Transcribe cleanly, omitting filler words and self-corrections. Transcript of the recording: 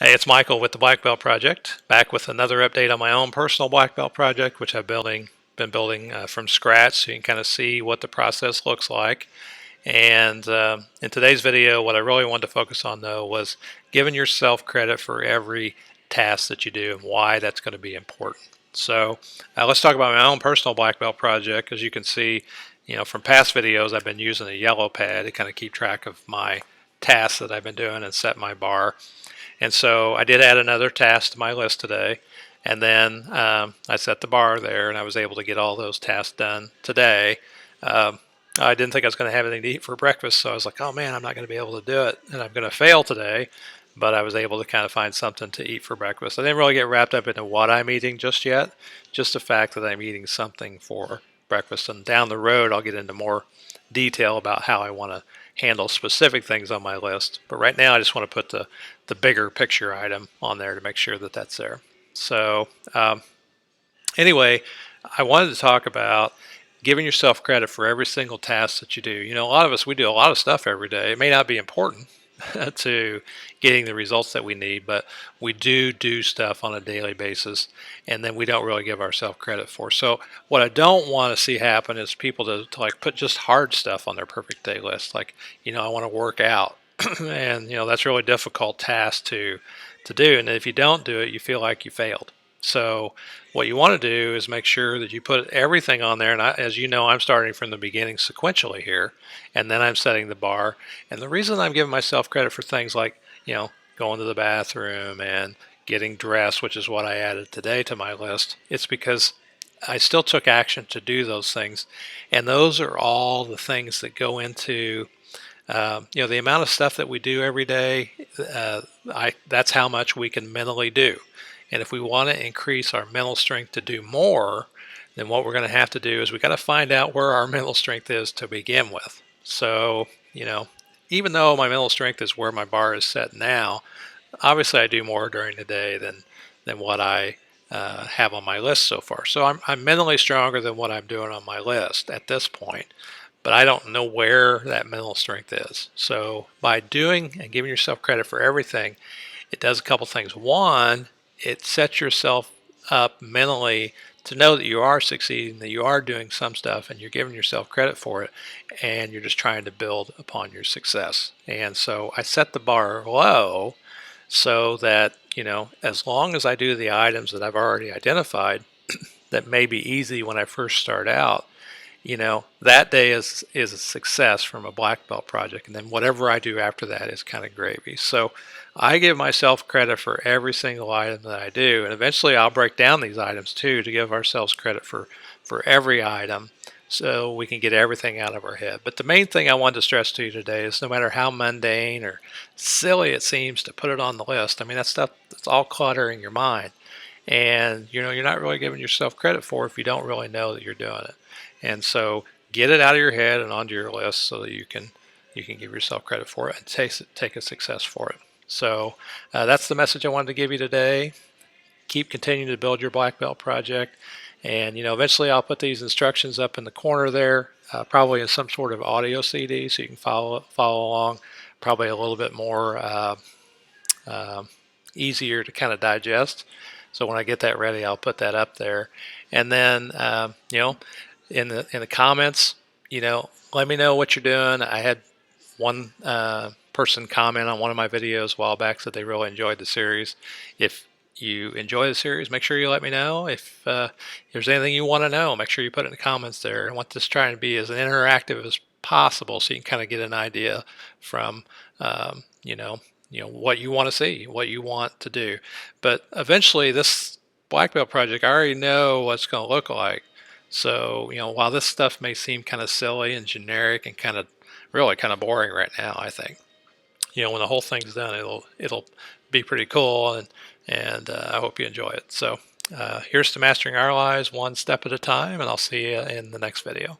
Hey, it's Michael with the Black Belt Project, back with another update on my own personal Black Belt project, which I've been building from scratch, so you can kind of see what the process looks like. And in today's video, what I really wanted to focus on, though, was giving yourself credit for every task that you do and why that's going to be important. So let's talk about my own personal Black Belt project. As you can see, from past videos, I've been using a yellow pad to kind of keep track of my tasks that I've been doing and set my bar. And so I did add another task to my list today. And then I set the bar there, and I was able to get all those tasks done today. I didn't think I was going to have anything to eat for breakfast, so I was like, oh man, I'm not going to be able to do it, and I'm going to fail today. But I was able to kind of find something to eat for breakfast. I didn't really get wrapped up into what I'm eating just yet, just the fact that I'm eating something for breakfast. And down the road, I'll get into more detail about how I want to handle specific things on my list. But right now, I just want to put the bigger picture item on there to make sure that that's there. So anyway, I wanted to talk about giving yourself credit for every single task that you do. A lot of us, we do a lot of stuff every day. It may not be important to getting the results that we need, but we do stuff on a daily basis, and then we don't really give ourselves credit for. So what I don't want to see happen is people to like put just hard stuff on their perfect day list. Like, I want to work out, and that's a really difficult task to do. And if you don't do it, you feel like you failed. So what you want to do is make sure that you put everything on there. And as you know, I'm starting from the beginning sequentially here, and then I'm setting the bar. And the reason I'm giving myself credit for things like, going to the bathroom and getting dressed, which is what I added today to my list, it's because I still took action to do those things. And those are all the things that go into the amount of stuff that we do every day. That's how much we can mentally do. And if we want to increase our mental strength to do more, then what we're going to have to do is we got to find out where our mental strength is to begin with. So, even though my mental strength is where my bar is set now, obviously I do more during the day than what I have on my list so far. So I'm mentally stronger than what I'm doing on my list at this point, but I don't know where that mental strength is. So by doing and giving yourself credit for everything, it does a couple things. One, it sets yourself up mentally to know that you are succeeding, that you are doing some stuff, and you're giving yourself credit for it, and you're just trying to build upon your success. And so I set the bar low so that, as long as I do the items that I've already identified that may be easy when I first start out, that day is a success from a black belt project. And then whatever I do after that is kind of gravy. So I give myself credit for every single item that I do. And eventually I'll break down these items too, to give ourselves credit for every item, so we can get everything out of our head. But the main thing I wanted to stress to you today is no matter how mundane or silly it seems to put it on the list, I mean, that stuff, that's all clutter in your mind. And, you're not really giving yourself credit for it if you don't really know that you're doing it. And so get it out of your head and onto your list so that you can give yourself credit for it and take a success for it. So that's the message I wanted to give you today. Keep continuing to build your black belt project. And, eventually I'll put these instructions up in the corner there, probably in some sort of audio CD, so you can follow along. Probably a little bit more easier to kind of digest. So when I get that ready, I'll put that up there. And then, in the comments, let me know what you're doing. I had one person comment on one of my videos a while back, said they really enjoyed the series. If you enjoy the series, make sure you let me know. If there's anything you want to know, make sure you put it in the comments there. I want this trying to be as interactive as possible, so you can kind of get an idea from what you want to see, what you want to do. But eventually this black belt project, I already know what it's going to look like. So, while this stuff may seem kind of silly and generic and really kind of boring right now, I think, when the whole thing's done, it'll be pretty cool, and I hope you enjoy it. So here's to mastering our lives one step at a time, and I'll see you in the next video.